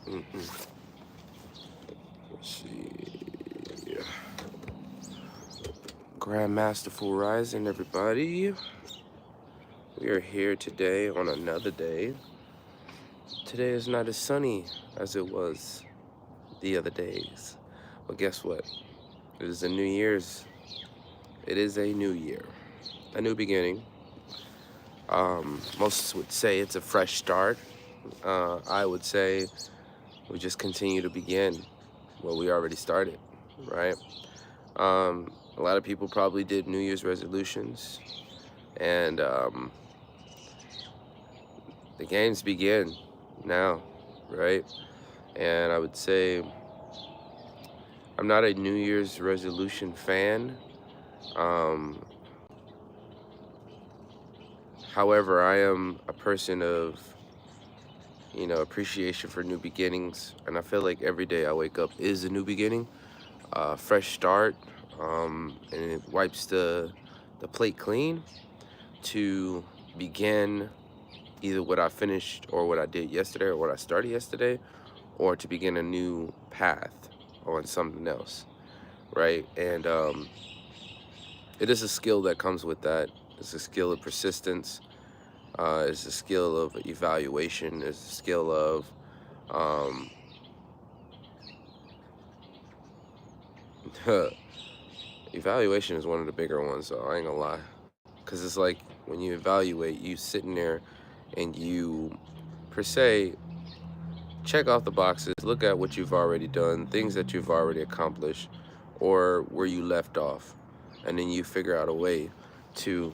Let's see. Grand Masterful Rising, everybody. We are here today on another day. Today is not as sunny as it was the other days. But guess what? It is a New Year's. It is a new year. A new beginning. Most would say it's a fresh start. I would say we just continue to begin what we already started, right? A lot of people probably did New Year's resolutions, and the games begin now, right? And I would say I'm not a New Year's resolution fan. However, I am a person of, appreciation for new beginnings. And I feel like every day I wake up is a new beginning, fresh start, and it wipes the plate clean to begin either what I finished or what I did yesterday or what I started yesterday, or to begin a new path on something else, right? And it is a skill that comes with that. It's a skill of persistence. It's a skill of evaluation. It's a skill of evaluation is one of the bigger ones, so I ain't gonna lie. Because it's like when you evaluate, you sitting there and you, per se, check off the boxes, look at what you've already done, things that you've already accomplished, or where you left off. And then you figure out a way to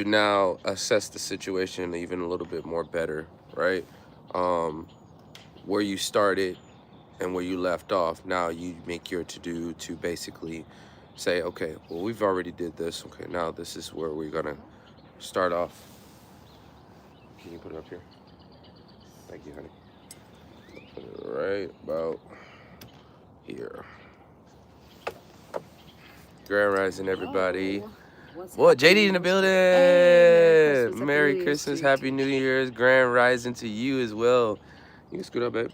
now assess the situation even a little bit more better, right? Where you started and where you left off, now you make your to-do to basically say, okay, well, we've already did this. Okay, now this is where we're gonna start off. Can you put it up here? Thank you, honey. Put it right about here. Grand Rising, everybody. Boy, JD in the building. Hey, Merry Christmas, Happy New Year's. Grand Rising to you as well. You can scoot up, babe.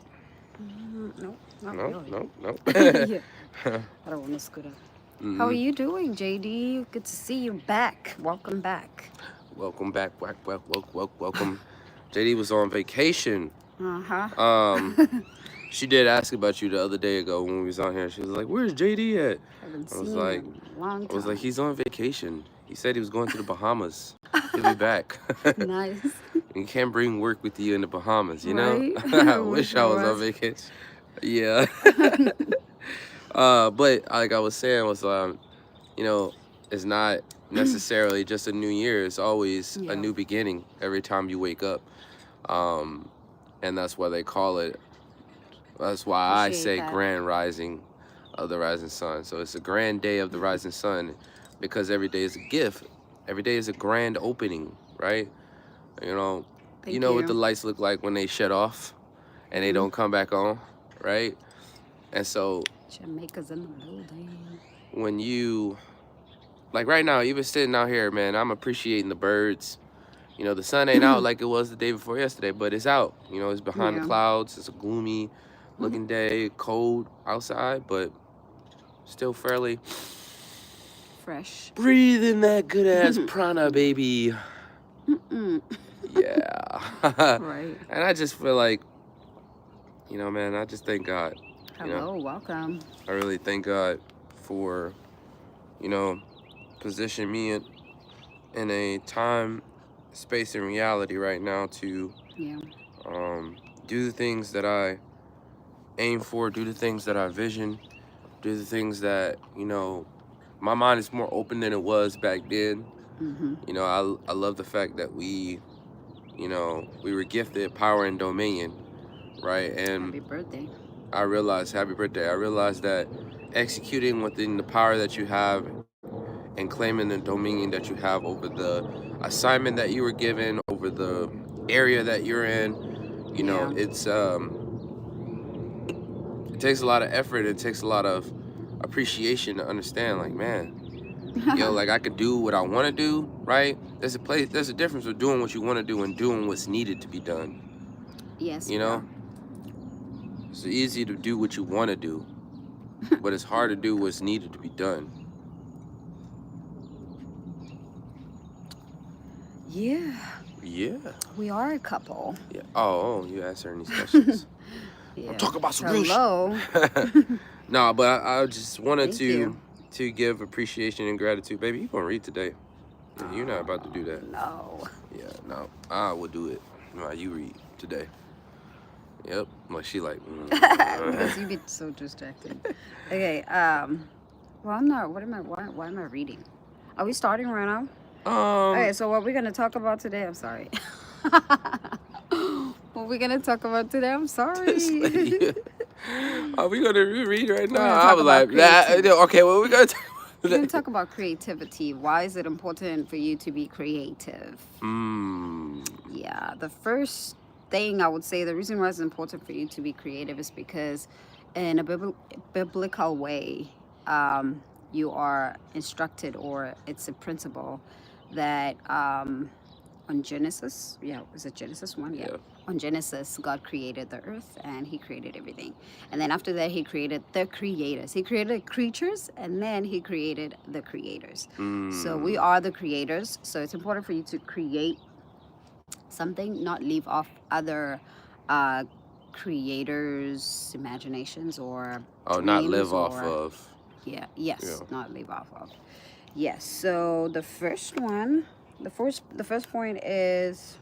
Nope, not really. No. Yeah. I don't want to scoot up. Mm-hmm. How are you doing, JD? Good to see you back. Welcome back. Welcome back. Welcome. JD was on vacation. She did ask about you the other day ago when we was on here. She was like, "Where's JD at?" I was like, long time. I was like, "He's on vacation. He said he was going to the Bahamas. He'll be back." Nice. You can't bring work with you in the Bahamas, you right? know? I wish I was on vacation. Yeah. But like I was saying was, it's not necessarily just a new year. It's always a new beginning every time you wake up. And that's why they call it, that's why I say grand rising of the rising sun. So it's a grand day of the rising sun because every day is a gift. Every day is a grand opening, right? You know what the lights look like when they shut off and they don't come back on, right? And so Jamaica's in the building. When you, like right now, even sitting out here, man, I'm appreciating the birds. The sun ain't out like it was the day before yesterday, but it's out. It's behind the clouds. It's a gloomy looking day, cold outside, but still fairly fresh. Breathing that good ass prana, baby. Yeah. Right. And I just feel like, man, I just thank God. Hello, welcome. I really thank God for, positioning me in a time, space, and reality right now to do the things that I aim for, do the things that I vision, do the things that, my mind is more open than it was back then. Mm-hmm. I love the fact that we were gifted power and dominion, right? And happy birthday. Happy birthday. I realized that executing within the power that you have and claiming the dominion that you have over the assignment that you were given, over the area that you're in, it takes a lot of effort. It takes a lot of appreciation to understand, like, man, Like I could do what I want to do, right? There's a difference with doing what you want to do and doing what's needed to be done. Yes, You know, it's easy to do what you want to do, but it's hard to do what's needed to be done. Yeah. Yeah. We are a couple. Yeah. Oh, you answering these questions. Yeah. I'm talking about some real Hello. No, but I just wanted Thank you. to give appreciation and gratitude. Baby, you gonna read today. Yeah, you're not about to do that. No. Yeah, no. I will do it. No, you read today. Yep. Like she like Because you get so distracted. Okay. Well, I'm not. What am I? Why am I reading? Are we starting right now? Okay. So what we're gonna talk about today? I'm sorry. What we're gonna talk about today? I'm sorry. Are we gonna read right now? gonna I talk was about like, okay, well we're gonna talk We're gonna talk about creativity. Why is it important for you to be creative? Yeah. The first thing I would say, the reason why it's important for you to be creative is because, in a biblical way, you are instructed, or it's a principle that on Genesis, is it Genesis 1? Yeah. On Genesis, God created the earth and he created everything. And then after that, he created the creators. He created creatures and then he created the creators. So we are the creators. So it's important for you to create something, not leave off other creators' imaginations or dreams. not live or, off of. Yes, yeah. Not leave off of. Yes. So the first one, the first point is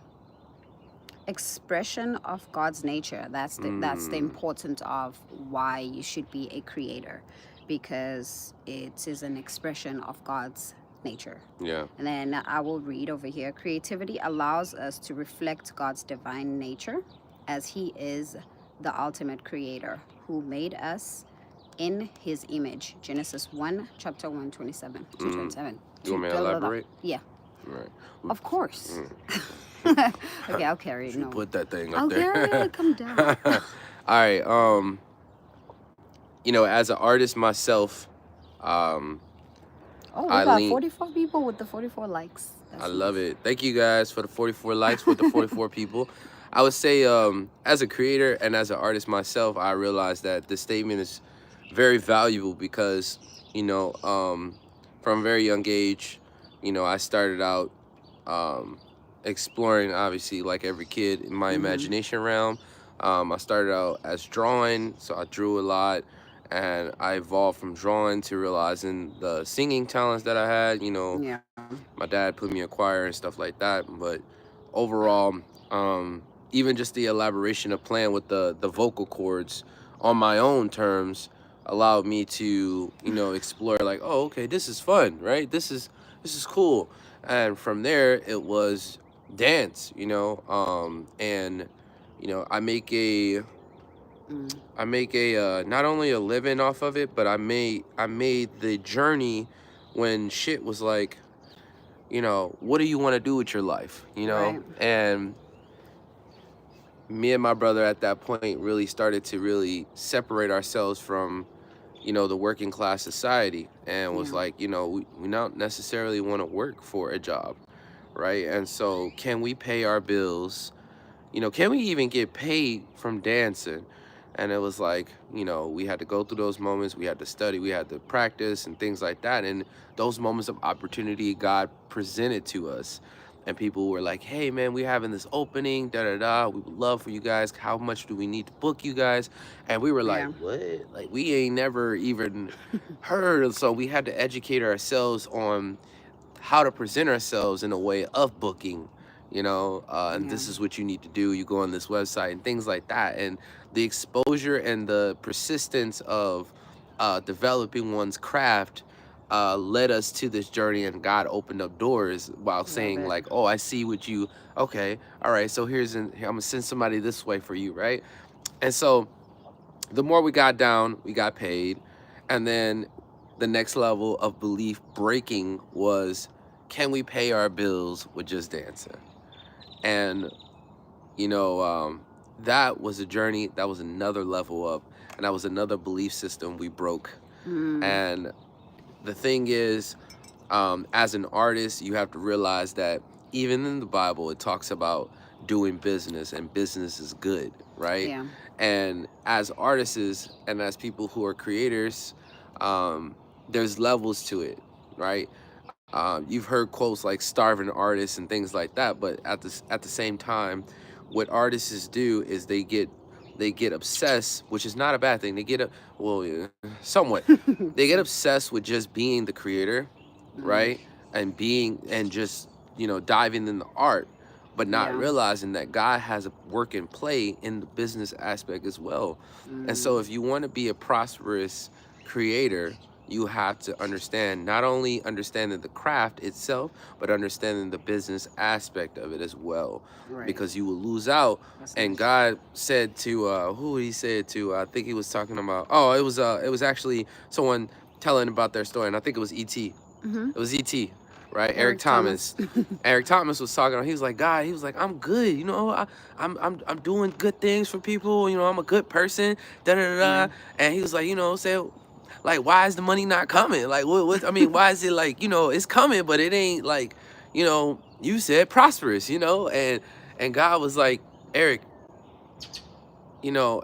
expression of God's nature. That's the importance of why you should be a creator, because it is an expression of God's nature. Yeah. And then I will read over here. Creativity allows us to reflect God's divine nature, as he is the ultimate creator who made us in his image. Genesis 1, chapter 1, 27 to 27. You want me to elaborate? Yeah. Right. Of course. Okay, I'll carry it. No. Put that thing up I'll there. carry it. Come down. All right. As an artist myself, we got 44 people with the 44 likes. I love it. Thank you guys for the 44 likes with the 44 people. I would say, as a creator and as an artist myself, I realized that this statement is very valuable because, from a very young age, I started out exploring, obviously, like every kid, in my imagination realm. I started out as drawing, so I drew a lot, and I evolved from drawing to realizing the singing talents that I had. My dad put me in choir and stuff like that, but overall, even just the elaboration of playing with the vocal cords on my own terms allowed me to explore, like, oh, okay, this is fun, right? This is cool. And from there it was dance, and I make a not only a living off of it, but I made the journey when shit was like, what do you want to do with your life, Right. And me and my brother at that point really started to really separate ourselves from the working class society, and was like, we don't necessarily want to work for a job, right? And so, can we pay our bills? Can we even get paid from dancing? And it was like, we had to go through those moments. We had to study, we had to practice and things like that. And those moments of opportunity God presented to us. And people were like, hey, man, we're having this opening, da-da-da. We would love for you guys. How much do we need to book you guys? And we were like, what? Like, we ain't never even heard. So we had to educate ourselves on how to present ourselves in a way of booking, and this is what you need to do. You go on this website and things like that. And the exposure and the persistence of developing one's craft led us to this journey, and God opened up doors while saying, like, oh, I see what you, okay, all right, so I'm gonna send somebody this way for you, right? And so the more we got down, we got paid. And then the next level of belief breaking was, can we pay our bills with just dancing? And that was a journey. That was another level up, and that was another belief system we broke. And the thing is, As an artist, you have to realize that even in the Bible, it talks about doing business, and business is good, right? Yeah. And as artists and as people who are creators, there's levels to it, right? You've heard quotes like "starving artists" and things like that, but at the same time, what artists do is they get obsessed, which is not a bad thing. They get a well, yeah, somewhat. They get So, obsessed with just being the creator, mm, right? And being and just diving in the art, but not yeah. realizing that God has a work and play in the business aspect as well. And so, Mm, if you want to be a prosperous creator, you have to understand, not only understanding the craft itself, but understanding the business aspect of it as well, right. because you will lose out. That's And nice. God said to who he said to, I think he was talking about, it was actually someone telling about their story, and I think it was ET. Mm-hmm. It was ET, right? Eric Eric Thomas. Thomas. Eric Thomas was talking. He was like, God, he was like, I'm good. I'm doing good things for people. I'm a good person. Da da Yeah. da. And he was like, say, like, why is the money not coming? Like, what? I mean, why is it like, it's coming, but it ain't like, you said prosperous, and God was like, Eric, you know,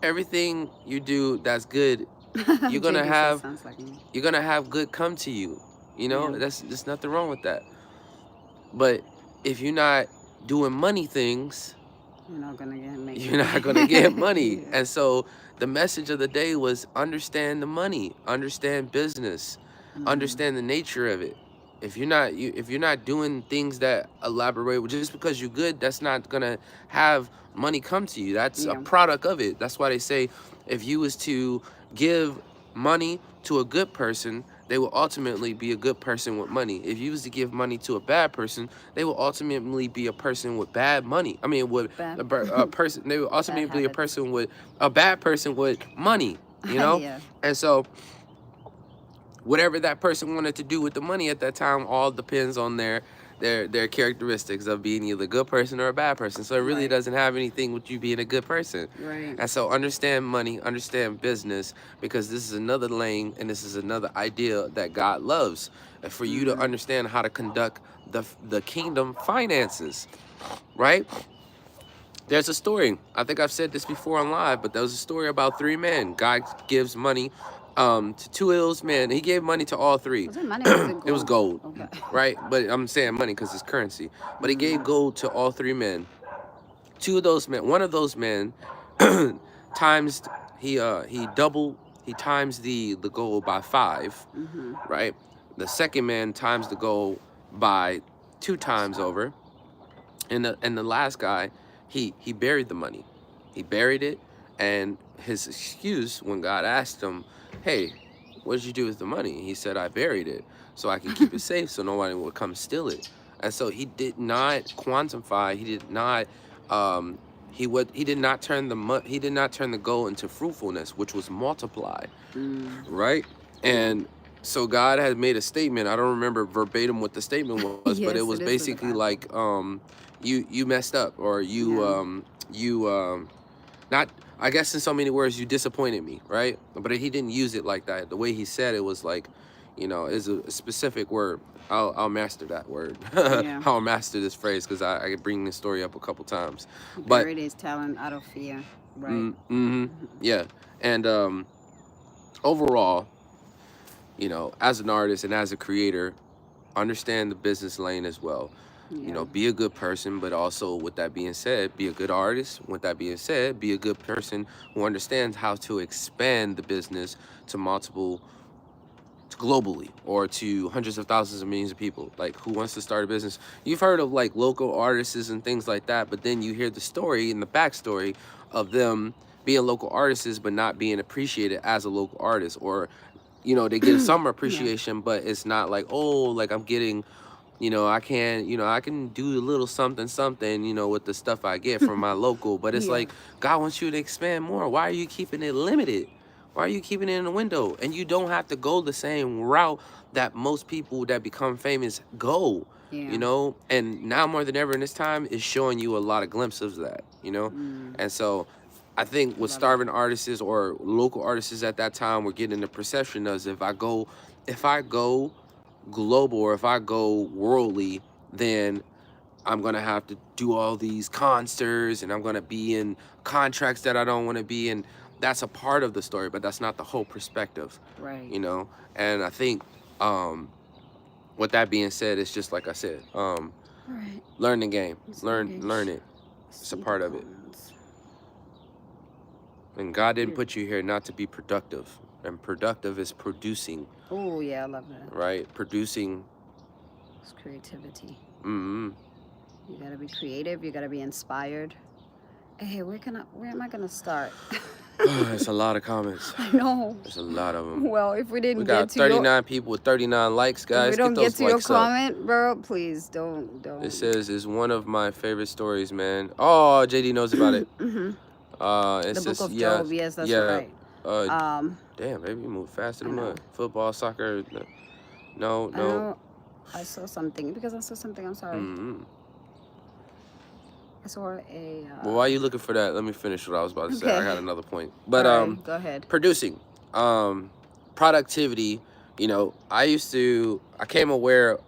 everything you do that's good, you're gonna JB says have sounds like me. you're gonna have good come to you. Yeah. There's nothing wrong with that. But if you're not doing money things, You're not gonna get make you're not gonna get money. it. And so the message of the day was understand the money, understand business, Mm, understand the nature of it. If you're not doing things that elaborate, just because you're good, that's not gonna have money come to you. That's a yeah. product of it. That's why they say if you was to give money to a good person, they will ultimately be a good person with money. If you was to give money to a bad person, they will ultimately be a person with bad money. I mean, with Bad. a person, they will Bad ultimately be a habits. person with a bad person with money. You know, Yeah. and so whatever that person wanted to do with the money at that time all depends on their characteristics of being either a good person or a bad person. So it really Right. doesn't have anything with you being a good person. Right. And so understand money, understand business, because this is another lane and this is another idea that God loves, for you to Mm, understand how to conduct the kingdom finances, right? There's a story. I think I've said this before on live, but there was a story about three men. God gives money to two of those men. He gave money to all three. was it money or was it It was gold? gold, Okay. right? But I'm saying money because it's currency. But he gave Mm, gold to all three men. Two of those men, one of those men, times he times the gold by five, mm-hmm. right? The second man times the gold by two times over, and the last guy, he buried the money. He buried it, and his excuse when God asked him, "Hey, what did you do with the money?" He said, "I buried it so I can keep it safe, so nobody would come steal it." And so he did not quantify. He did not. He did not turn he did not turn the gold into fruitfulness, which was multiplied, Mm, right? yeah. And so God had made a statement. I don't remember verbatim what the statement was, but it was Yes, it is in the basically Bible. like, you messed up, or Yeah. you not, I guess in so many words, you disappointed me, right? But he didn't use it like that. The way he said it was like, is a specific word. I'll master that word. Yeah. I'll master this phrase because I could bring this story up a couple times. He But buried his talent out of fear. Right. yeah, and overall, as an artist and as a creator, understand the business lane as well. Yeah. Be a good person, but also, with that being said, be a good artist. With that being said, be a good person who understands how to expand the business to multiple, to globally, or to hundreds of thousands of millions of people. Like, who wants to start a business? You've heard of like local artists and things like that, but then you hear the story and the backstory of them being local artists but not being appreciated as a local artist, or they get some Yeah. appreciation, but it's not like, oh, like I'm getting, I can do a little something, something, with the stuff I get from my local. But it's Yeah. like, God wants you to expand more. Why are you keeping it limited? Why are you keeping it in the window? And you don't have to go the same route that most people that become famous go, Yeah. And now more than ever in this time is showing you a lot of glimpses of that. Mm, And so I think I with love it. starving artists or local artists at that time were getting the perception of, if I go global, or if I go worldly, then I'm gonna have to do all these concerts, and I'm gonna be in contracts that I don't want to be in. That's a part of the story, but that's not the whole perspective, Right. you know. And I think, with that being said, it's just like I said, All right. learn the game, Let's learn engage. it. It's a See the part of it. comments. And God didn't Weird. put you here not to be productive, and productive is producing, Oh yeah, I love that. right? Producing. It's creativity. Mm-hmm. You gotta be creative. You gotta be inspired. Hey, where am I gonna start? It's a lot of comments. I know. There's a lot of them. Well, if we We didn't get got to your 39 people with 39 likes, if we guys. Get don't get those to your likes up. comment, bro, please It don't. says it's one of my favorite stories, man. Oh, JD knows about it. Mm-hmm. It The book says of yes, Job. Yes, that's yeah. right. Um, Damn, baby, you move faster I than know. mud. Football, soccer, no, I no. know. I saw something because I saw something. I'm sorry. Mm-hmm. I saw a. Well, while you looking for that, let me finish what I was about to say. I Okay. got another point, but All right, go ahead. producing, productivity. You know, I came aware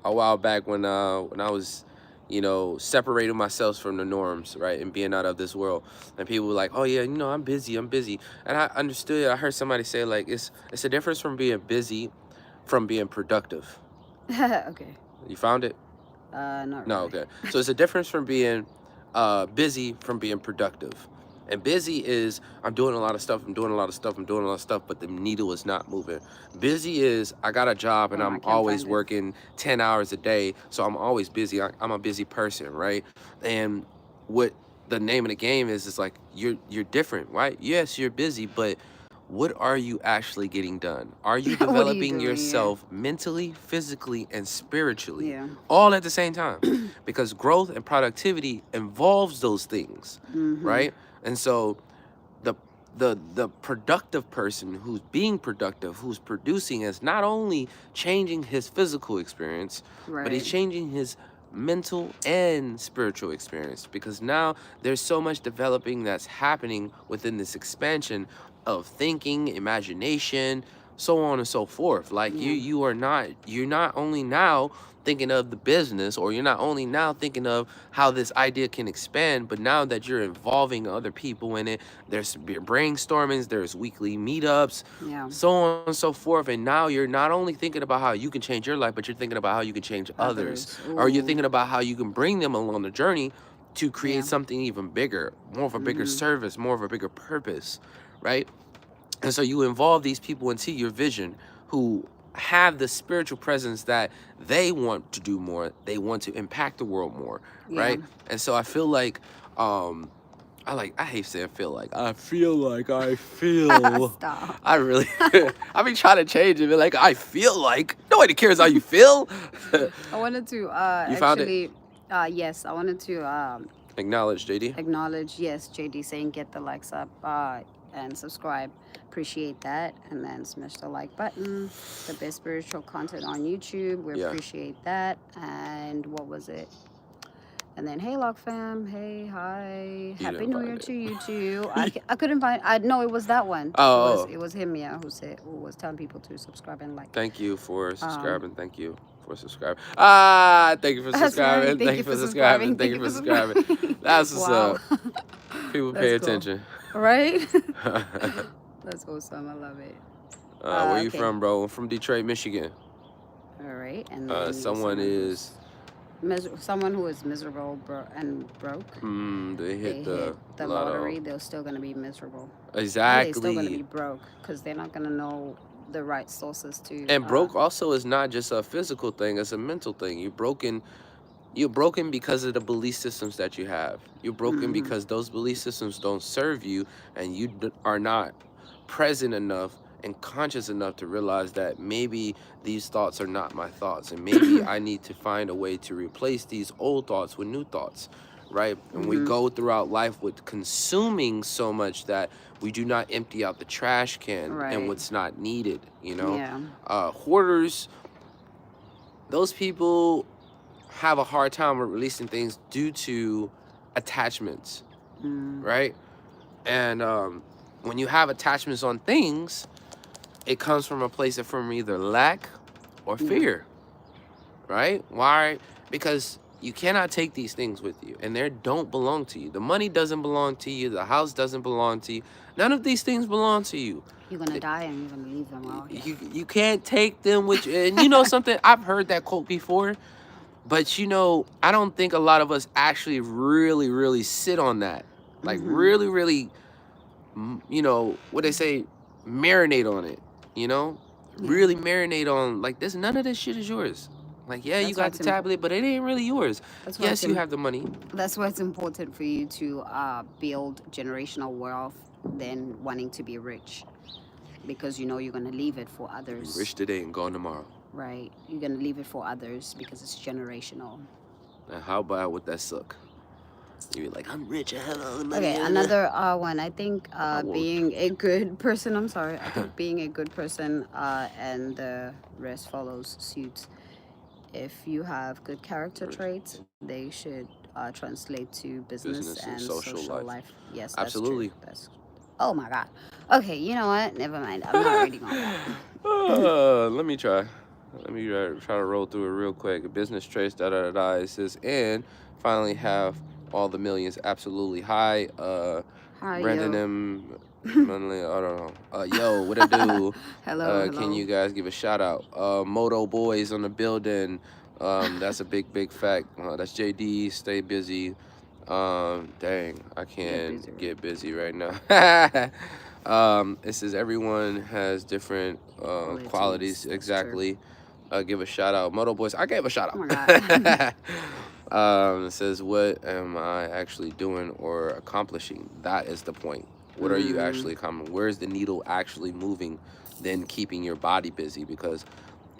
a while back when I was, you know, separating myself from the norms, right, and being out of this world. And people were like, "Oh yeah, you know, I'm busy, and I understood. I heard somebody say like it's a difference from being busy, from being productive. Okay. You found it? Not No, really. okay. So it's a difference from being busy from being productive. And busy is I'm doing a lot of stuff, but the needle is not moving. Busy is I got a job and Hold on, I I'm can't always find it. working 10 hours a day, so I'm always busy. I'm a busy person, right? And what the name of the game is like you're different, right? Yes, you're busy, but what are you actually getting done? Are you What are you developing doing here? yourself mentally, physically, and spiritually Yeah. all at the same time? Because growth and productivity involves those things, Mm-hmm. right? And so the the productive person who's being productive, who's producing, is not only changing his physical experience, but he's Right. changing his mental and spiritual experience, because now there's so much developing that's happening within this expansion of thinking, imagination, so on and so forth. Like Yeah. you're not only now thinking of the business, or you're not only now thinking of how this idea can expand, but now that you're involving other people in it, there's brainstormings, there's weekly meetups, Yeah. so on and so forth. And now you're not only thinking about how you can change your life, but you're thinking about how you can change others, Others. or you're Ooh. thinking about how you can bring them along the journey to create Yeah. something even bigger, more of a bigger Mm-hmm. service, more of a bigger purpose, right? And so you involve these people into your vision who have the spiritual presence that they want to do more, they want to impact the world more, Yeah. right? And so I feel like I hate saying feel like. I feel. Stop. I really I be trying to change it, but like I feel like nobody cares how you feel. I wanted to You found it? actually yes, I wanted to Acknowledge, JD. acknowledge, yes, JD saying get the likes up and subscribe. Appreciate that. And then smash the like button. The best spiritual content on YouTube. We Yeah. appreciate that. And what was it? And then, hey, LocFam. Hey, hi. Happy didn't New find Year it. to you too. I couldn't find. I know it was that one. Oh. It was him, yeah, who was telling people to subscribe and like. Thank you for Um, subscribing. Thank you for subscribing. Thank you for That's right. subscribing. Thank you for subscribing. Thank you for subscribing. That's what's Wow. up. People That's pay cool. attention. Right? That's awesome. I love it. Where you Okay. from, bro? I'm from Detroit, Michigan. All right. And then Someone is. someone who is miserable and broke. They hit the lottery. They're still gonna be miserable. Exactly. They're still gonna be broke because they're not gonna know the right sources to. And broke also is not just a physical thing; it's a mental thing. You're broken. You're broken because of the belief systems that you have. You're broken because those belief systems don't serve you, and you are not present enough and conscious enough to realize that maybe these thoughts are not my thoughts, and maybe I need to find a way to replace these old thoughts with new thoughts, right? And we go throughout life with consuming so much that we do not empty out the trash can and Right. what's not needed, you know? Yeah. Hoarders, those people have a hard time with releasing things due to attachments, right? And when you have attachments on things, it comes from a place of from either lack or fear. right? Why? Because you cannot take these things with you, and they don't belong to you. The money doesn't belong to you. The house doesn't belong to you. None of these things belong to you. You're gonna die and you're gonna leave them out here. You can't take them with you. And you know something? I've heard that quote before, but you know, I don't think a lot of us actually really sit on that. Like really, you know, what they say, marinate on it, you know? Really marinate on, like, this, none of this shit is yours. Like, yeah, you got the tablet, but it ain't really yours. Yes, you have the money. That's why it's important for you to build generational wealth than wanting to be rich, because you know you're going to leave it for others. Be rich today and gone tomorrow. Right. You're going to leave it for others because it's generational. And how about with that suck? You're like, I'm rich, I have all the money. Okay, another one. I think being a good person, I'm sorry, I think being a good person and the rest follows suit. If you have good character traits, they should translate to business and social life. Yes, that's absolutely. True. Oh my God. Okay, you know what? Never mind. I'm not reading all that. Let me try. Let me try to roll through it real quick. Business traits, It says, and finally have all the millions. Absolutely. Hi, Hi, Brandon yo. M. I don't know. Yo, what it do? Hello. Can you guys give a shout out? Moto Boys on the building. That's a big fact. That's JD. Stay busy. Dang, I can't get busy right now. It says everyone has different qualities. Exactly. Give a shout out. Moto Boys. I gave a shout out. Oh my God. It says, what am I actually doing or accomplishing? That is the point. What are you actually accomplishing? Where's the needle actually moving than keeping your body busy? Because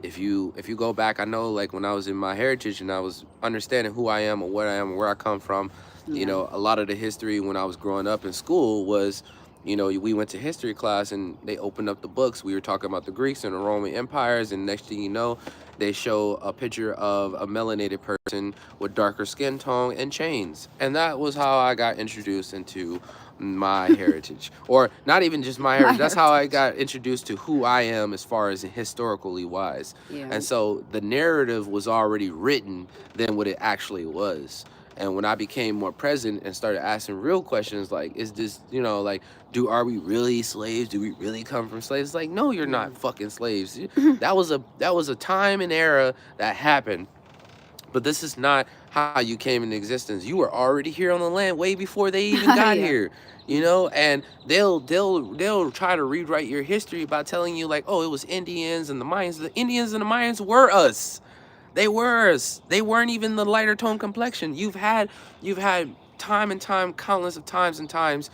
if you go back, I know, like, when I was in my heritage and I was understanding who I am or what I am and where I come from, you know, a lot of the history when I was growing up in school was, you know, we went to history class and they opened up the books. We were talking about the Greeks and the Roman empires, and next thing you know, they show a picture of a melanated person with darker skin tone and chains. And that was how I got introduced into my heritage. Or not even just my heritage. That's how I got introduced to who I am as far as historically wise. And so the narrative was already written than what it actually was. And when I became more present and started asking real questions, like, is this, you know, like, are we really slaves? Do we really come from slaves? It's like, no, you're not fucking slaves. That was a time and era that happened. But this is not how you came into existence. You were already here on the land way before they even got here, you know. And they'll try to rewrite your history by telling you, like, oh, it was Indians and the Mayans. The Indians and the Mayans were us. They were us. They weren't even the lighter tone complexion. You've had time and time, countless of times and times,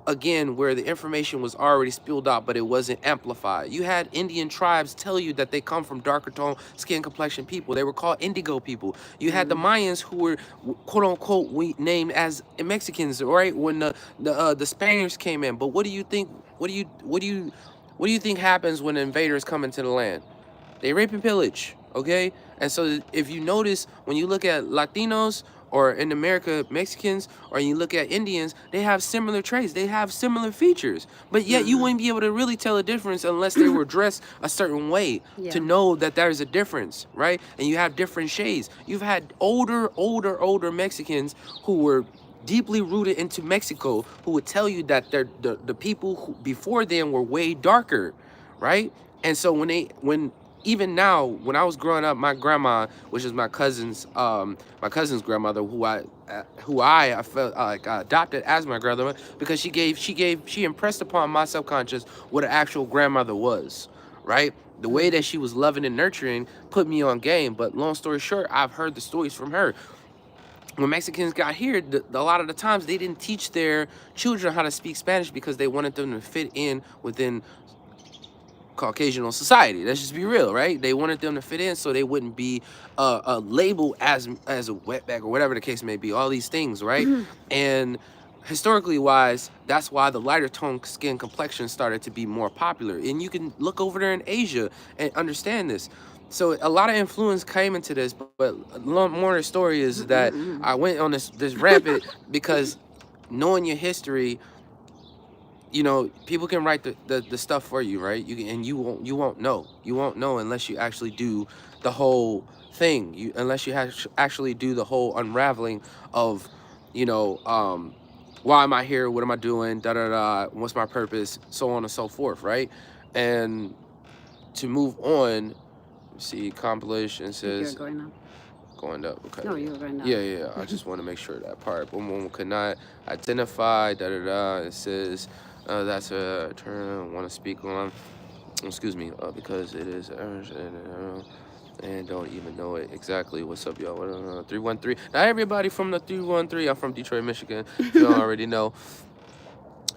again, where the information was already spilled out, but it wasn't amplified. You had Indian tribes tell you that they come from darker tone skin complexion people. They were called indigo people. You had the Mayans who were, quote unquote, named as Mexicans, right? When the Spaniards came in. But what do you think? What do you think happens when invaders come into the land? They rape and pillage, okay? And so if you notice, when you look at Latinos, or in America, Mexicans, or you look at Indians, they have similar traits. They have similar features. But yet you wouldn't be able to really tell a difference unless they were dressed a certain way to know that there's a difference, right? And you have different shades. You've had older Mexicans who were deeply rooted into Mexico, who would tell you that the people who before them were way darker, right? And so when even now, when I was growing up, my grandma, which is my cousin's grandmother, who I felt like adopted as my grandmother, because she impressed upon my subconscious what an actual grandmother was, right? The way that she was loving and nurturing put me on game. But long story short, I've heard the stories from her. When Mexicans got here, a lot of the times they didn't teach their children how to speak Spanish because they wanted them to fit in within Caucasian society. Let's just be real, right? They wanted them to fit in so they wouldn't be labeled as a wetback or whatever the case may be. All these things, right? And historically wise, that's why the lighter tone skin complexion started to be more popular. And you can look over there in Asia and understand this. So a lot of influence came into this, but more of the story is that I went on this rampant because knowing your history, you know, people can write the stuff for you, right? You can, and you won't know unless you actually do the whole thing. Unless you actually do the whole unraveling of, you know, why am I here? What am I doing? Da da da. What's my purpose? So on and so forth, right? And to move on, see, compilation You're says going up. going up. Okay. No, you're going up. Yeah. I just want to make sure that part. One could not identify. Da da da. It says that's a term I want to speak on. Excuse me, because it is and don't even know it exactly. What's up, y'all? 313. Now everybody from the 313. I'm from Detroit, Michigan. If you don't already know.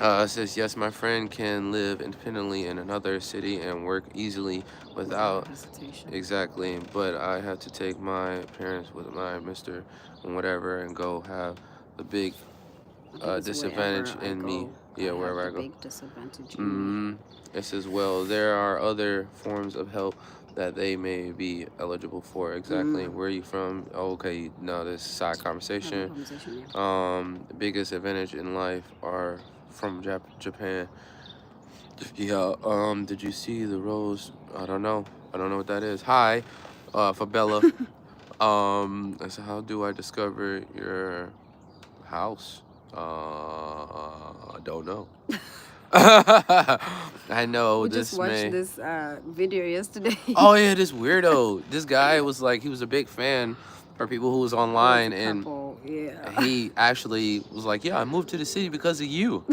It says, yes, my friend can live independently in another city and work easily without hesitation. exactly, but I have to take my parents with my Mr. and whatever and go have the big disadvantage in me. Yeah, wherever I go. Big disadvantage in me. It says, well, there are other forms of help that they may be eligible for. Exactly. Where are you from? Oh, okay. No, this side conversation. The biggest advantage in life are from Japan. Yeah. Did you see the rose? I don't know what that is. Hi, for Bella. So how do I discover your house? I don't know. I know We this just watched this video yesterday. Oh yeah, this weirdo. This guy was like, he was a big fan for people who was online, and he actually was like, yeah, I moved to the city because of you.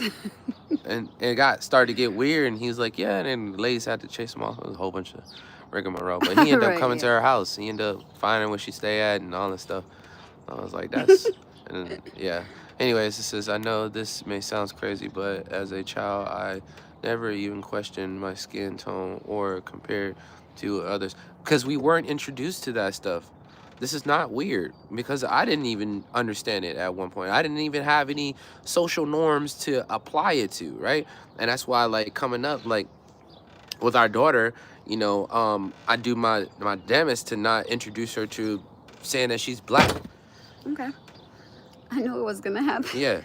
and it started to get weird, and he was like, yeah, and then the ladies had to chase him off. It was a whole bunch of rigmarole, but he ended up coming to her house. He ended up finding where she stay at and all this stuff. I was like, that's and yeah. Anyways, it says, I know this may sound crazy, but as a child, I never even questioned my skin tone or compared to others because we weren't introduced to that stuff. This is not weird because I didn't even understand it at one point. I didn't even have any social norms to apply it to, right? And that's why, like, coming up, like, with our daughter, you know, I do my damnedest to not introduce her to saying that she's black. Okay. I knew it was gonna happen. Yeah,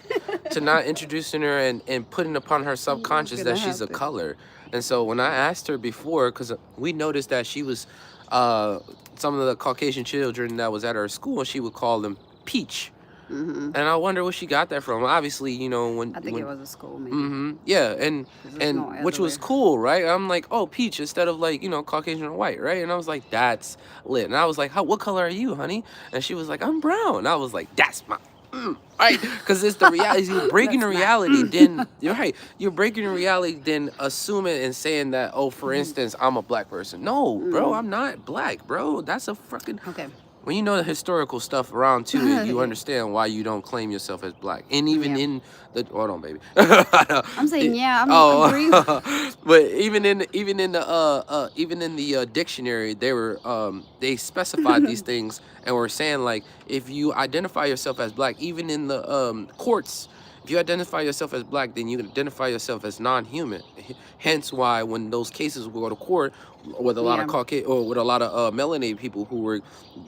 to not introducing her and putting upon her subconscious that she's a color. And so when I asked her before, because we noticed that she was, some of the Caucasian children that was at her school, she would call them Peach. And I wonder where she got that from. Obviously, you know, I think it was a school, maybe. Yeah, and which was cool, right? I'm like, oh, Peach, instead of like, you know, Caucasian or white, right? And I was like, that's lit. And I was like, what color are you, honey? And she was like, I'm brown. And I was like, that's my right, because it's the reality. You're breaking the reality. Then you're right. You're breaking the reality. Then assuming and saying that, oh, for instance, I'm a black person. No, bro, I'm not black, bro. That's a fucking okay. When you know the historical stuff around to it, you understand why you don't claim yourself as black. And even in the hold on, baby. I'm saying I'm agree. But even in the dictionary, they specified these things and were saying, like, if you identify yourself as black, even in the courts, if you identify yourself as black, then you identify yourself as non-human. Hence why when those cases will go to court with a lot of Caucasian or with a lot of melanated people who were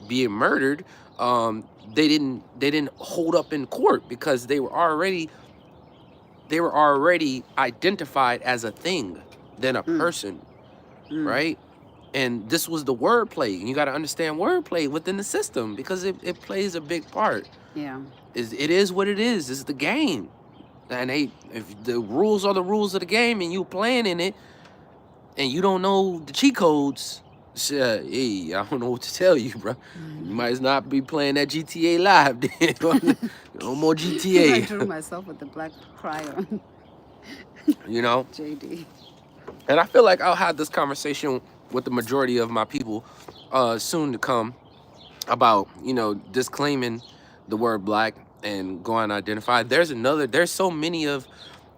being murdered, they didn't hold up in court because they were already identified as a thing than a person, right? And this was the wordplay. You got to understand wordplay within the system because it plays a big part. Yeah. It is what it is. It's the game. And if the rules are the rules of the game and you playing in it and you don't know the cheat codes, hey, I don't know what to tell you, bro. You might not be playing that GTA Live then. No more GTA. I drew myself with the black crayon. You know? JD. And I feel like I'll have this conversation with the majority of my people soon to come about, you know, disclaiming the word black and going identify. There's so many of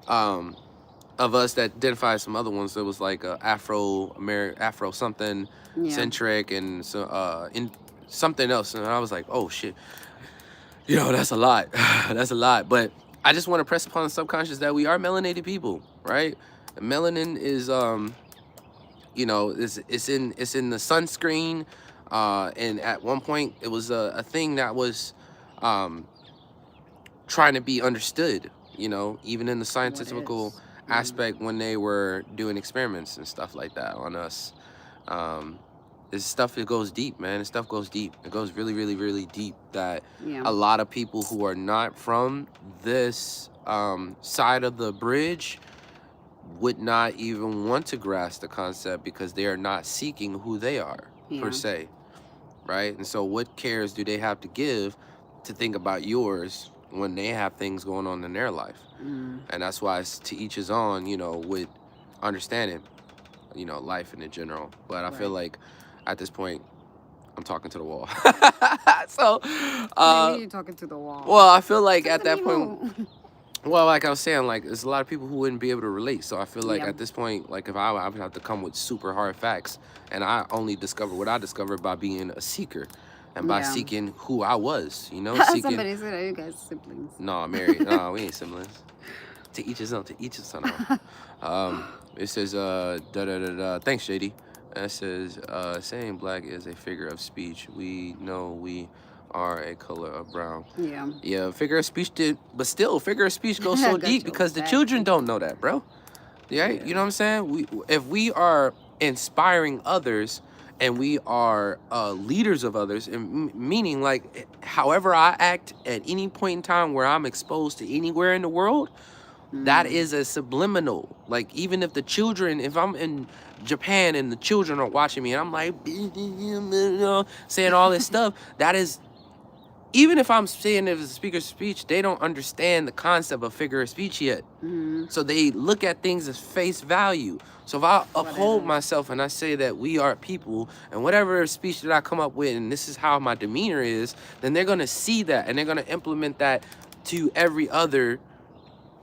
us that identify some other ones. There was like Afro something centric and so in something else. And I was like, oh shit, you know, that's a lot. That's a lot. But I just want to press upon the subconscious that we are melanated people, right? Melanin is you know, it's in the sunscreen. And at one point it was a thing that was trying to be understood, you know, even in the scientific aspect when they were doing experiments and stuff like that on us. Um, this stuff, it goes deep, man. This stuff goes deep. It goes really, really, really deep. That Yeah. a lot of people who are not from this side of the bridge would not even want to grasp the concept because they are not seeking who they are per se, right? And so what cares do they have to give to think about yours when they have things going on in their life? And that's why it's to each his own, you know, with understanding, you know, life in general. But I feel like at this point, I'm talking to the wall. So, What do you mean you're talking to the wall? well, I feel like Talk at to that me point, more. well, like I was saying, like there's a lot of people who wouldn't be able to relate. So I feel like Yeah. at this point, like if I would have to come with super hard facts, and I only discovered what I discovered by being a seeker, and by Yeah. seeking who I was, you know, seeking. Somebody said, "Are you guys siblings?" No, married. No, we ain't siblings. To each his own. To each his own. It says da da da da. Thanks, JD. It says saying black is a figure of speech. We know we are a color of brown. Yeah. Yeah, figure of speech did, but still, figure of speech goes so Got deep your because the back. children don't know that, bro. Yeah, Yeah. you know what I'm saying? If we are inspiring others and we are leaders of others, and meaning like however I act at any point in time where I'm exposed to anywhere in the world, that is a subliminal. Like even if the children, if I'm in Japan and the children are watching me and I'm like saying all this stuff, that is, even if I'm saying it as a speaker of speech, they don't understand the concept of figure of speech yet. So they look at things as face value. So if I uphold myself and I say that we are people and whatever speech that I come up with and this is how my demeanor is, then they're going to see that and they're going to implement that to every other.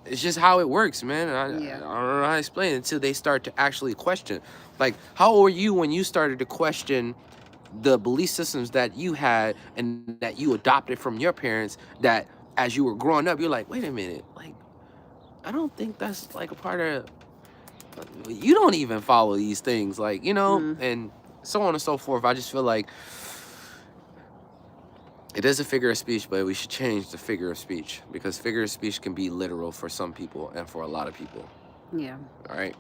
It's just how it works, man. I don't know how to explain it until they start to actually question. Like, how old were you when you started to question the belief systems that you had and that you adopted from your parents, that as you were growing up, you're like, wait a minute, like, I don't think that's like a part of, you don't even follow these things, like, you know, and so on and so forth. I just feel like it is a figure of speech, but we should change the figure of speech because figure of speech can be literal for some people and for a lot of people. Yeah. All right.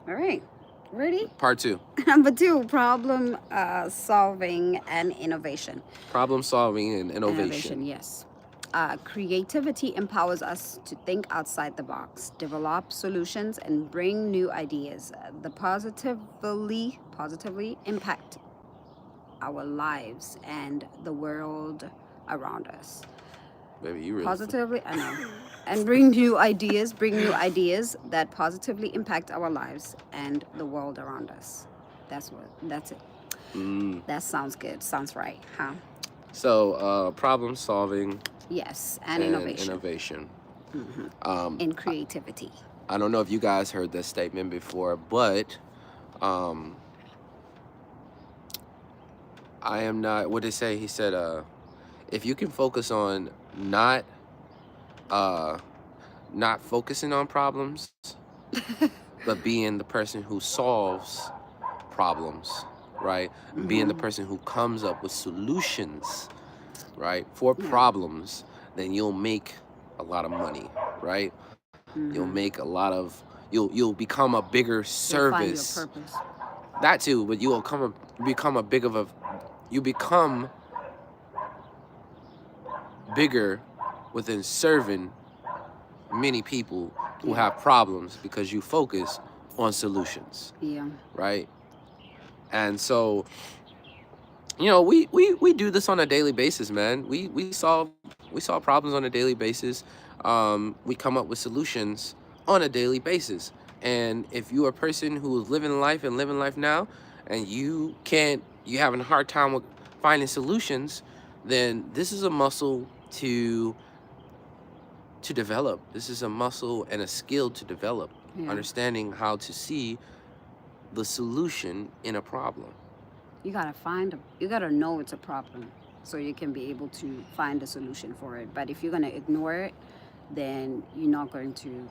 All right. Ready? Part 2. Number 2, problem solving and innovation. Problem solving and innovation. Yes. Creativity empowers us to think outside the box, develop solutions, and bring new ideas that positively impact our lives and the world around us. Baby, you really Positively, I know. And bring new ideas that positively impact our lives and the world around us. That's it. That sounds good. Sounds right, huh? So, problem solving. Yes, and innovation. Innovation. In creativity. I don't know if you guys heard this statement before, but I am not, what did he say? He said, if you can focus on not focusing on problems, but being the person who solves problems, right? And being the person who comes up with solutions, right, for problems, then you'll make a lot of money, right? You'll make a lot of, you'll become a bigger service. You'll find your purpose. That too, but you will you become bigger within serving many people who have problems because you focus on solutions. Yeah. Right? And so, you know, we do this on a daily basis, man. We solve problems on a daily basis. We come up with solutions on a daily basis. And if you're a person who is living life now, and you having a hard time with finding solutions, then this is a muscle to develop. This is a muscle and a skill to develop. Understanding how to see the solution in a problem. You gotta know it's a problem so you can be able to find a solution for it. But if you're gonna ignore it, then you're not going to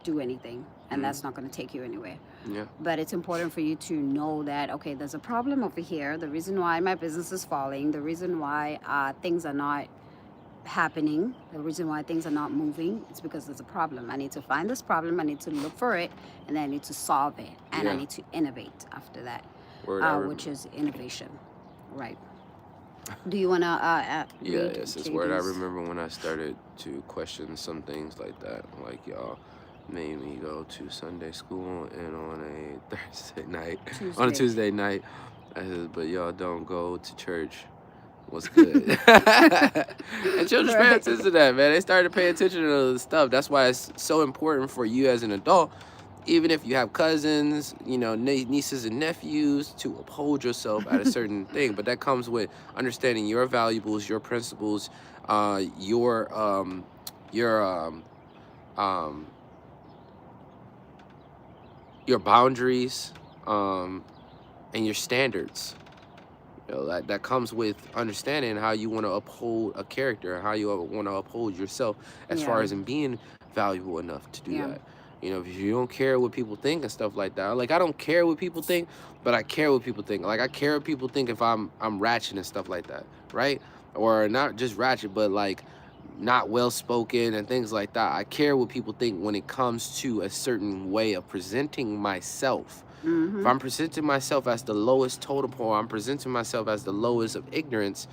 do anything, and that's not going to take you anywhere. Yeah. But it's important for you to know that, okay, there's a problem over here. The reason why my business is falling, the reason why things are not happening, the reason why things are not moving, it's because there's a problem. I need to find this problem, I need to look for it, and then I need to solve it, and I Yeah. need to innovate after that, Word. which is innovation, right? Do you want to Yeah, read yes, it's word. I JD's remember when I started to question some things like that. Like, y'all made me go to Sunday school and on a Thursday night, on a Tuesday? Tuesday night, I said, but y'all don't go to church. What's good? And children pay Right. attention to that, man. They started paying attention to the stuff. That's why it's so important for you as an adult, even if you have cousins, nieces and nephews, to uphold yourself at a certain thing. But that comes with understanding your valuables, your principles, your your um, your boundaries, and your standards. That comes with understanding how you want to uphold a character and how you want to uphold yourself as far Yeah. as in being valuable enough to do Yeah. that. If you don't care what people think and stuff like that. Like, I don't care what people think, but I care what people think. Like, I care what people think if I'm ratchet and stuff like that, right? Or not just ratchet, but like not well spoken and things like that. I care what people think when it comes to a certain way of presenting myself. If Mm-hmm. I'm presenting myself as the lowest totem pole, I'm presenting myself as the lowest of ignorance,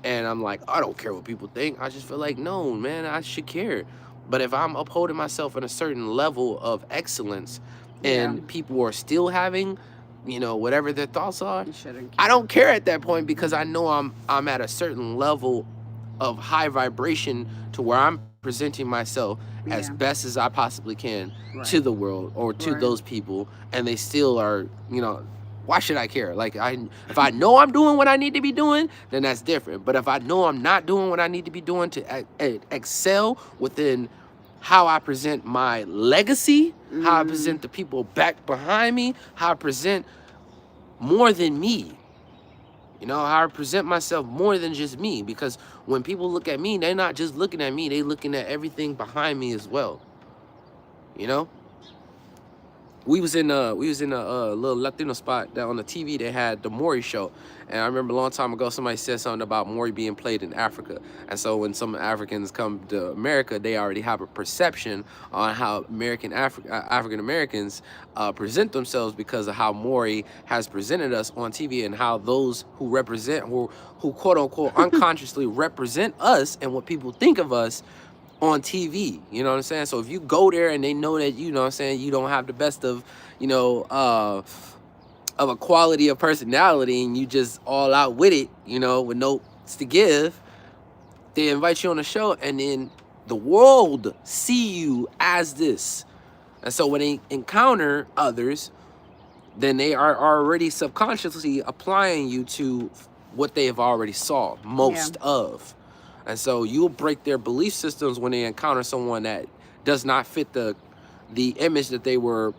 and I'm like, I don't care what people think. I just feel like, no, man, I should care. But if I'm upholding myself in a certain level of excellence Yeah. and people are still having, whatever their thoughts are, You shouldn't I care. don't care at that point, because I know I'm at a certain level of high vibration to where I'm presenting myself as Yeah. best as I possibly can to Right. the world or to Right. those people, and they still are, why should I care? Like, if I know I'm doing what I need to be doing, then that's different. But if I know I'm not doing what I need to be doing to excel within how I present my legacy, how I Mm. present the people back behind me, how I present more than me, how I present myself more than just me. Because when people look at me, they're not just looking at me, they looking at everything behind me as well. You know? We was in a little Latino spot that on the TV they had the Maury show, and I remember a long time ago somebody said something about Maury being played in Africa, and so when some Africans come to America, they already have a perception on how African Americans present themselves because of how Maury has presented us on TV, and how those who quote unquote unconsciously represent us and what people think of us on TV. You know what I'm saying? So if you go there and they know that, you know what I'm saying, you don't have the best of, of a quality of personality, and you just all out with it, with notes to give, they invite you on the show, and then the world see you as this. And so when they encounter others, then they are already subconsciously applying you to what they have already saw Yeah. most of. And so you'll break their belief systems when they encounter someone that does not fit the image that they were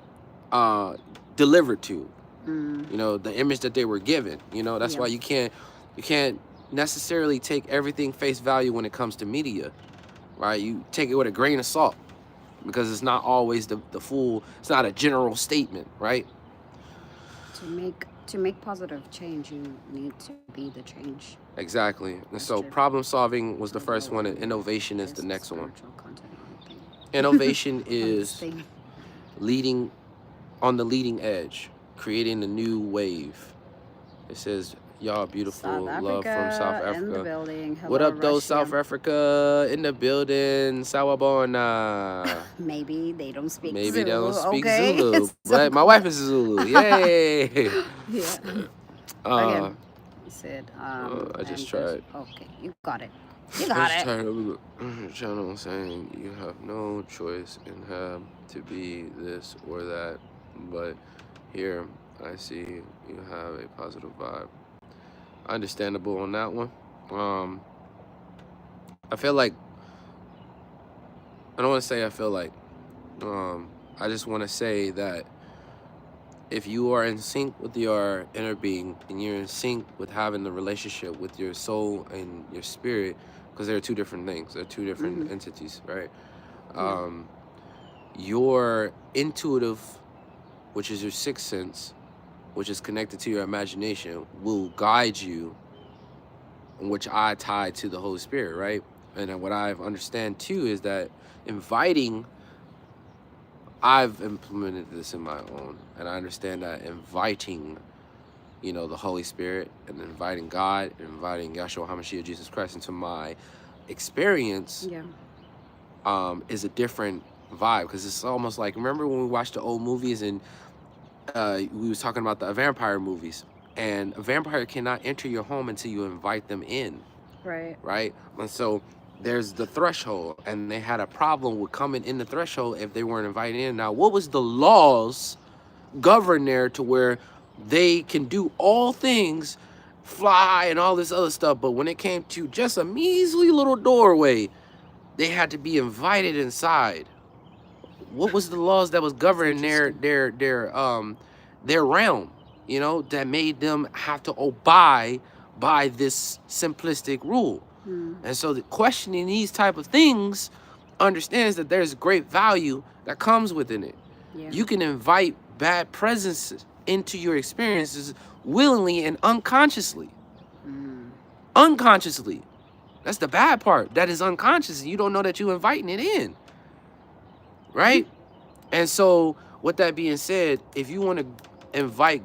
delivered to, Mm. the image that they were given. That's Yeah. why you can't necessarily take everything face value when it comes to media, right? You take it with a grain of salt, because it's not always the full, it's not a general statement, right? To make positive change, you need to be the change. Exactly. And That's so true. problem solving was the first one, and Although innovation is the there's next one. spiritual content Innovation on this is thing. leading on the leading edge, creating a new wave. It says, y'all beautiful, South love from South Africa in the Africa. building. What Hello, up, though, South Russia. Africa in the building? Sawabona. Maybe they don't speak Maybe they don't Zulu. speak Okay, Zulu, so but my wife is Zulu. Yay! yeah. Okay. uh, He said, I just and there's tried. okay, you got it. You I got just it. tired of the channel saying you have no choice and have to be this or that, but here I see you have a positive vibe. Understandable on that one. I feel like I don't want to say I feel like. I just want to say that if you are in sync with your inner being and you're in sync with having the relationship with your soul and your spirit, because they're two different things, they're two different Mm-hmm. entities, right? Yeah. Your intuitive, which is your sixth sense, which is connected to your imagination, will guide you, which I tie to the Holy Spirit, right? And what I've understand too is that inviting, I've implemented this in my own, and I understand that inviting, the Holy Spirit and inviting God, and inviting Yahshua HaMashiach, Jesus Christ, into my experience, Yeah. is a different vibe, because it's almost like, remember when we watched the old movies and we was talking about the vampire movies, and a vampire cannot enter your home until you invite them in, Right. right? And so there's the threshold, and they had a problem with coming in the threshold if they weren't invited in. Now, what was the laws govern there to where they can do all things, fly and all this other stuff, but when it came to just a measly little doorway, they had to be invited inside? What was the laws that was That's governing interesting. their realm, that made them have to abide by this simplistic rule? And so questioning these type of things understands that there's great value that comes within it. Yeah. You can invite bad presences into your experiences willingly and unconsciously. Unconsciously. That's the bad part. That is unconscious. You don't know that you're inviting it in. Right? And so, with that being said, if you want to invite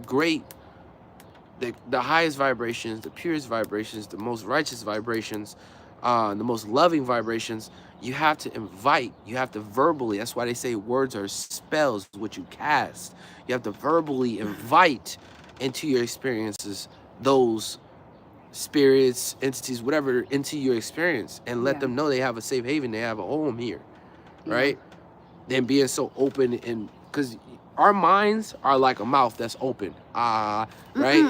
the highest vibrations, the purest vibrations, the most righteous vibrations, the most loving vibrations, you have to invite, you have to verbally, that's why they say words are spells, what you cast. You have to verbally invite into your experiences those spirits, entities, whatever, into your experience, and let Yeah. them know they have a safe haven, they have a home here, Yeah. right? Than being so open, and because our minds are like a mouth that's open, right?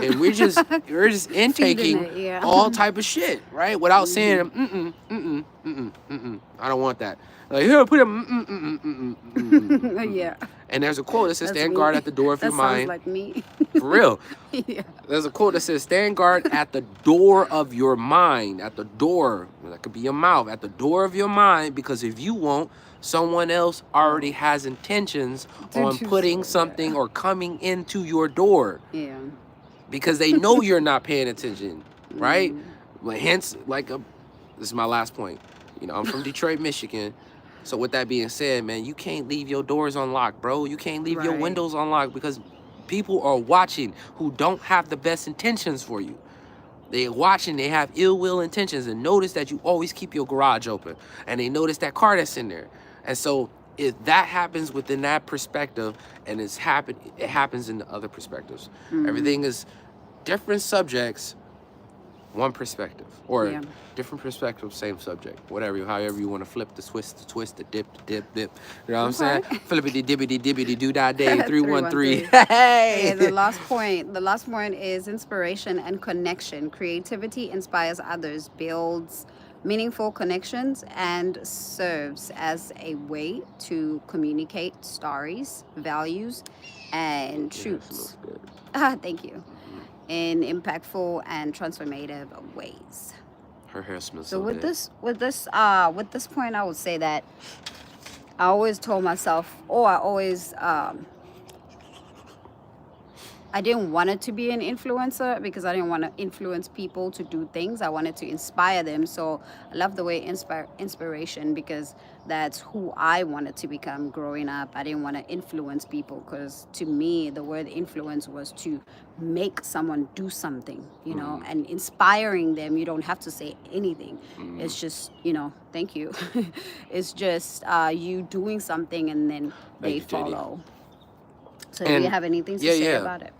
And we're just Feeding intaking it. Yeah. all type of shit, right? Without saying I don't want that. Like, here, put a Yeah. And there's a quote that says, That's "Stand guard me. at the door of your That sounds mind." like me. For real. Yeah. There's a quote that says, "Stand guard at the door of your mind." At the door. That could be your mouth. At the door of your mind, because if you won't, someone else already has intentions To on do putting so. something Yeah. or coming into your door, Yeah. because they know you're not paying attention, right? Hence, this is my last point. I'm from Detroit, Michigan. So with that being said, man, you can't leave your doors unlocked, bro. You can't leave your Right. windows unlocked, because people are watching who don't have the best intentions for you. They're watching, they have ill will intentions, and notice that you always keep your garage open. And they notice that car that's in there. And so if that happens within that perspective, and it happens in the other perspectives. Everything is different subjects, one perspective, or Yeah. different perspectives, same subject, whatever, however you want to flip, the twist, the dip, dip. You know what I'm saying? Okay. Flippity dippity dippity doo da day 313. 313. Hey. Okay, the last point. The last point is inspiration and connection. Creativity inspires others, builds meaningful connections, and serves as a way to communicate stories, values, and Yes, truths. looks good. Thank you. In impactful and transformative ways. Her hair smells So so with good. this point, I would say that I always told myself, I didn't want it to be an influencer because I didn't want to influence people to do things. I wanted to inspire them. So I love the way inspiration, because that's who I wanted to become growing up. I didn't want to influence people, because to me, the word influence was to make someone do something, and inspiring them. You don't have to say anything. It's just, thank you. It's just you doing something, and then they you, JD. follow. So do you have anything to say about it?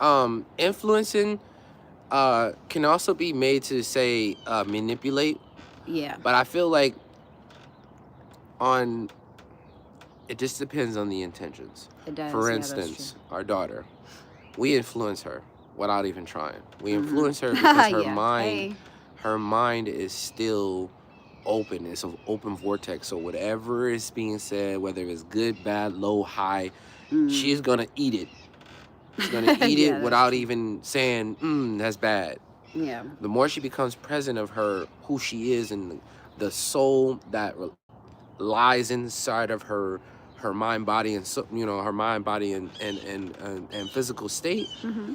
Influencing can also be made to say manipulate, Yeah. but I feel like it just depends on the intentions. It does. For Yeah, that's instance, true. our daughter, we influence her without even trying. We influence her because her Yeah. mind, Hey. her mind is still open. It's an open vortex. So whatever is being said, whether it's good, bad, low, high, she's gonna eat it. She's gonna eat Yeah, it that's without true. even saying, that's bad. Yeah. The more she becomes present of who she is, and the soul that lies inside of her mind, body, and her mind, body, and physical state, Mm-hmm.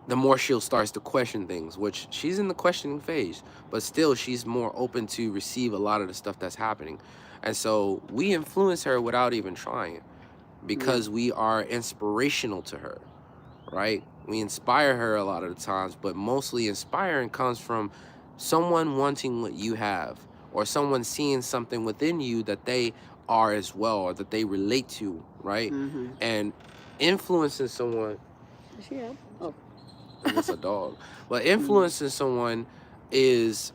the more she'll starts to question things, which she's in the questioning phase, but still she's more open to receive a lot of the stuff that's happening. And so we influence her without even trying, because we are inspirational to her, right? We inspire her a lot of the times, but mostly inspiring comes from someone wanting what you have, or someone seeing something within you that they are as well, or that they relate to, right? And influencing someone, it's a dog, but influencing someone is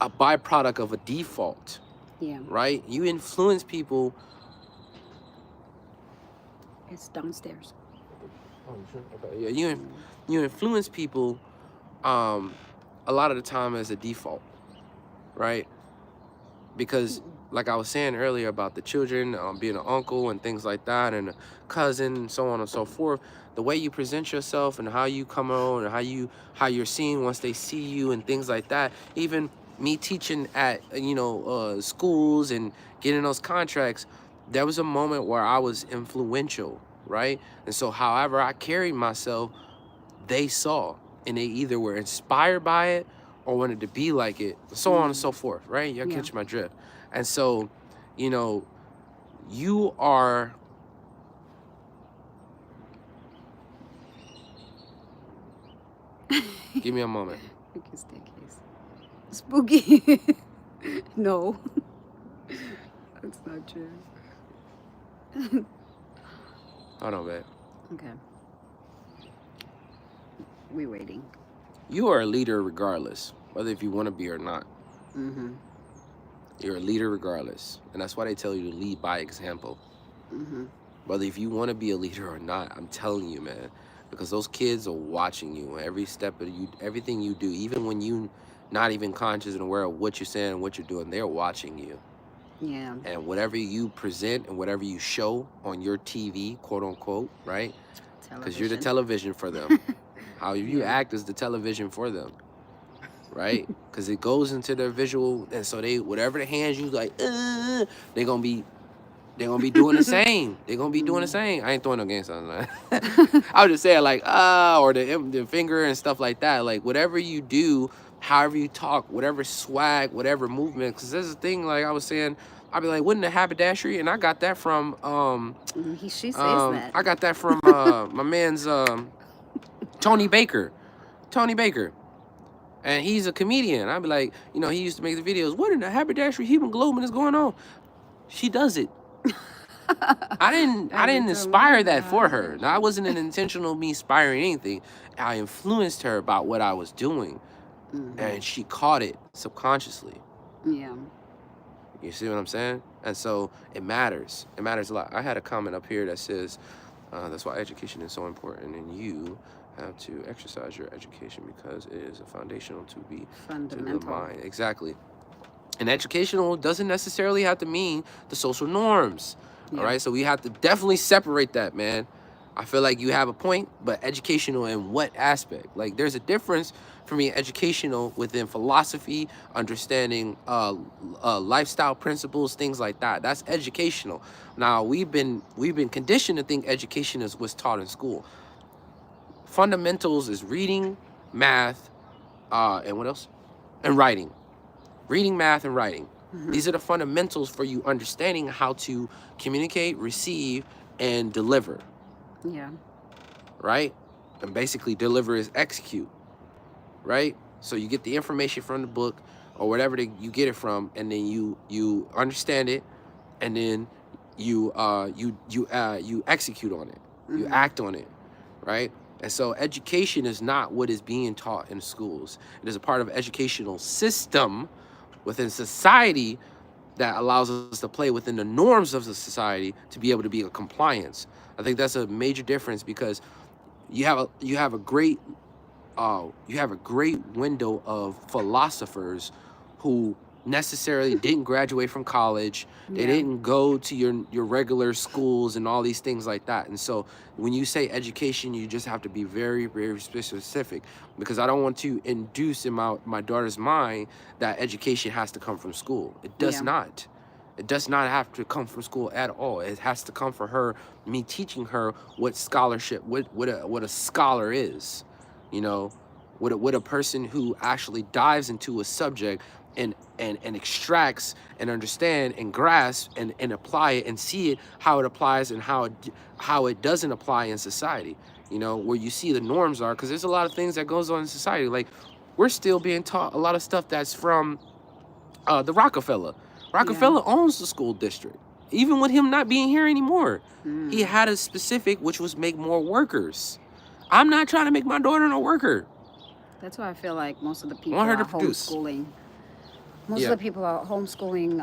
a byproduct of a default, right? You influence people. It's downstairs. Oh, sure. Okay. Yeah, you influence people a lot of the time as a default, right? Because like I was saying earlier about the children, being an uncle and things like that, and a cousin, and so on and so forth, the way you present yourself and how you come on, and how you're seen once they see you and things like that. Even me teaching at schools and getting those contracts, there was a moment where I was influential, right? And so however I carried myself, they saw, and they either were inspired by it or wanted to be like it, so on and so forth, right? Y'all catch my drift. And so, you are give me a moment. Spooky staircase. Spooky. No. That's not true. Hold on, babe. Okay. We're waiting. You are a leader regardless, whether if you want to be or not. You're a leader regardless. And that's why they tell you to lead by example. Whether if you want to be a leader or not, I'm telling you, man. Because those kids are watching you every step of you, everything you do, even when you not even conscious and aware of what you're saying and what you're doing, they're watching you. Yeah. And whatever you present and whatever you show on your TV, quote unquote, right? Because you're the television for them. How you act is the television for them, right? Because it goes into their visual, and so they, whatever the hands you like, they're gonna be doing the same. They're gonna be doing the same. I ain't throwing no games on that. I was just saying like or the finger and stuff like that. Like whatever you do, however you talk, whatever swag, whatever movement. Because there's a thing like I was saying. I'd be like, wouldn't the haberdashery? And I got that from she says that. I got that from my man's Tony Baker. And he's a comedian. I'd be like, he used to make the videos. What in the haberdashery hemoglobin is going on? She does it. I didn't inspire that for her. Now, I wasn't an intentional me inspiring anything. I influenced her about what I was doing. And she caught it subconsciously. Yeah. You see what I'm saying? And so it matters. It matters a lot. I had a comment up here that says, that's why education is so important, and you have to exercise your education because it is a foundational to be fundamental. To the mind. Exactly. And educational doesn't necessarily have to mean the social norms. All right. So we have to definitely separate that, man. I feel like you have a point, but educational in what aspect? Like there's a difference for me, educational within philosophy, understanding lifestyle principles, things like that. That's educational. Now we've been conditioned to think education is what's taught in school. Fundamentals is reading, math, and what else? And writing. Reading, math, and writing. These are the fundamentals for you understanding how to communicate, receive, and deliver. Yeah. Right? And basically deliver is execute. Right? So you get the information from the book or whatever you get it from, and then you understand it, and then you execute on it. You act on it. Right? And so education is not what is being taught in schools. It is a part of educational system within society that allows us to play within the norms of the society to be able to be in compliance. I think that's a major difference because you have a great window of philosophers who necessarily didn't graduate from college. They didn't go to your regular schools and all these things like that. And so when you say education, you just have to be very, very specific, because I don't want to induce in my daughter's mind that education has to come from school. It does not. It does not have to come from school at all. It has to come from me teaching her what scholarship, what a scholar is, you know, with a person who actually dives into a subject and extracts and understand and grasp and apply it and see it, how it applies and how it doesn't apply in society, you know, where you see the norms are, because there's a lot of things that goes on in society. Like, we're still being taught a lot of stuff that's from the Rockefeller. Rockefeller owns the school district. Even with him not being here anymore, he had a specific, which was make more workers. I'm not trying to make my daughter no worker. That's why I feel like most of the people I want her are to produce. homeschooling. Most of the people are homeschooling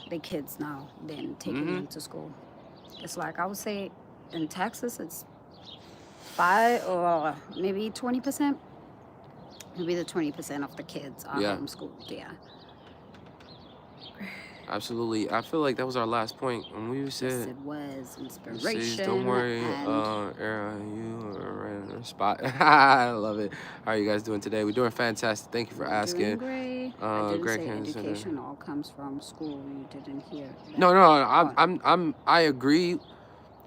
their kids now, then taking them to school. It's like, I would say in Texas, it's 5 or maybe 20%. Maybe the 20% of the kids are homeschooled. Yeah. Absolutely. I feel like that was our last point when we said, yes, it was inspiration. Don't worry, you are in a spot. I love it. How are you guys doing today? We're doing fantastic. Thank you for asking. Doing great. I didn't say education all comes from school. You didn't hear that. No, I agree.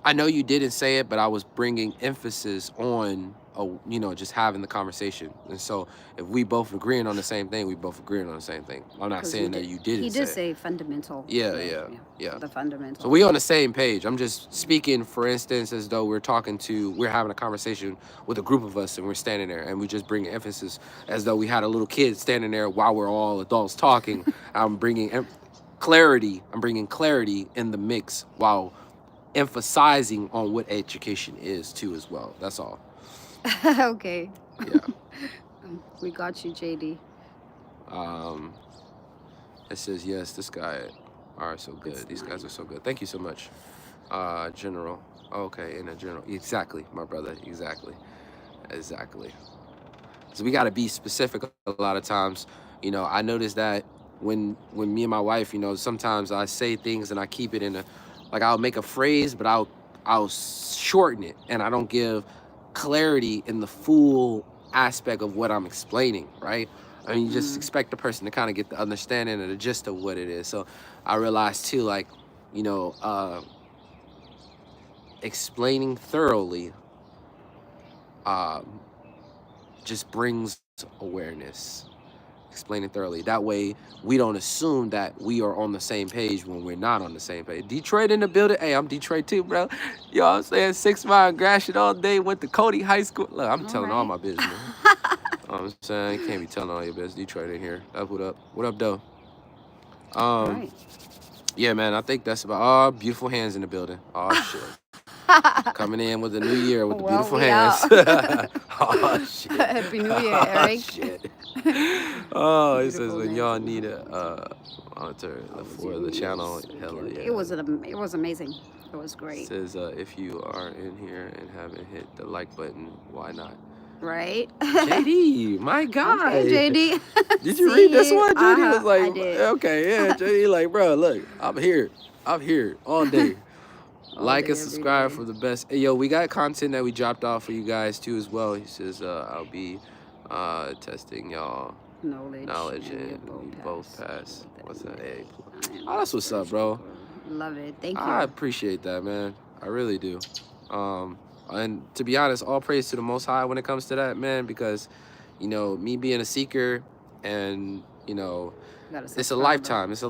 I know you didn't say it, but I was bringing emphasis on, you know, just having the conversation. And so if we both agreeing on the same thing, we both agreeing on the same thing. I'm not saying that you didn't. He did say fundamental. Yeah. The fundamental. So we on the same page. I'm just speaking, for instance, as though we're having a conversation with a group of us, and we're standing there, and we just bring emphasis as though we had a little kid standing there while we're all adults talking. I'm bringing clarity. I'm bringing clarity in the mix while emphasizing on what education is too as well. That's all. Okay. Yeah. We got you, JD. It says, yes, this guy are so good. These guys are so good. Thank you so much. General. Okay, in a general. Exactly, my brother. Exactly. So we got to be specific a lot of times. You know, I noticed that when me and my wife, you know, sometimes I say things and I keep it in like I'll make a phrase, but I'll shorten it, and I don't give clarity in the full aspect of what I'm explaining, right? I mean, you just expect the person to kind of get the understanding and the gist of what it is. So I realized too, like, you know, explaining thoroughly just brings awareness. Explaining thoroughly. That way, we don't assume that we are on the same page when we're not on the same page. Detroit in the building. Hey, I'm Detroit too, bro. You know what I'm saying? 6 Mile Gratiot all day. Went to Cody High School. Look, I'm telling all my business. I'm saying, you can't be telling all your business. Detroit in here. That's what up. What up, though? Yeah, man, I think that's about all. Beautiful hands in the building. Oh, shit. Coming in with the new year with the beautiful hands. Oh, shit. Happy New Year, Eric. Shit. Oh, it says when y'all need a monitor for the channel. Hell yeah. It was amazing. It was great. It says if you are in here and haven't hit the like button, why not? Right? JD, my God. Okay, JD. Did you read this one? JD was like, I did. Okay, yeah. JD like, bro, look, I'm here all day. Like and subscribe for the best. Hey, yo, we got content that we dropped off for you guys too as well. He says I'll be testing y'all knowledge and you both pass. What's that? Hey, oh, that's what's up, bro. Love it. Thank you. I appreciate that, man. I really do. And to be honest, all praise to the Most High when it comes to that, man, because, you know, me being a seeker and, you know, it's a lifetime. It's a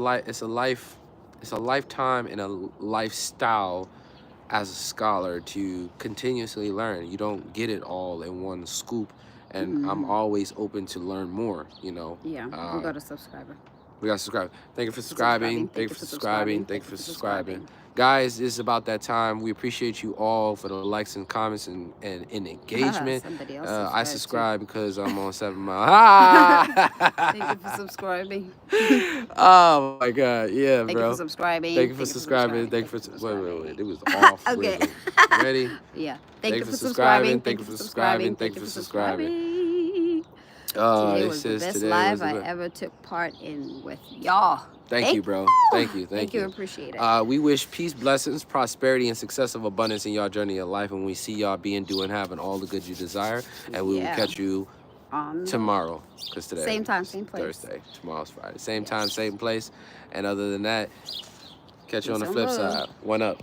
lifetime and a lifestyle as a scholar to continuously learn. You don't get it all in one scoop, and I'm always open to learn more, you know. Yeah, we got a subscriber. We got to subscribe. Thank you for subscribing. Thank you for subscribing. Thank you for subscribing. Guys, it's about that time. We appreciate you all for the likes and comments and engagement. I subscribe because I'm on 7 Mile. Thank you for subscribing. Oh my God, yeah, bro. Thank you for subscribing. Thank you for subscribing. Thank you for wait. It was off. Okay. Ready? Yeah. Thank you for subscribing. Thank you for subscribing. Thank you for subscribing. Today was the best live I ever took part in with y'all. Thank you, bro. Thank you. Thank you. Appreciate it. We wish peace, blessings, prosperity, and success of abundance in y'all journey of life. And we see y'all being, doing, having all the good you desire. And we will catch you tomorrow. Because today, same time, same place. Thursday. Tomorrow's Friday. Same time, same place. And other than that, catch you on the flip side. One up.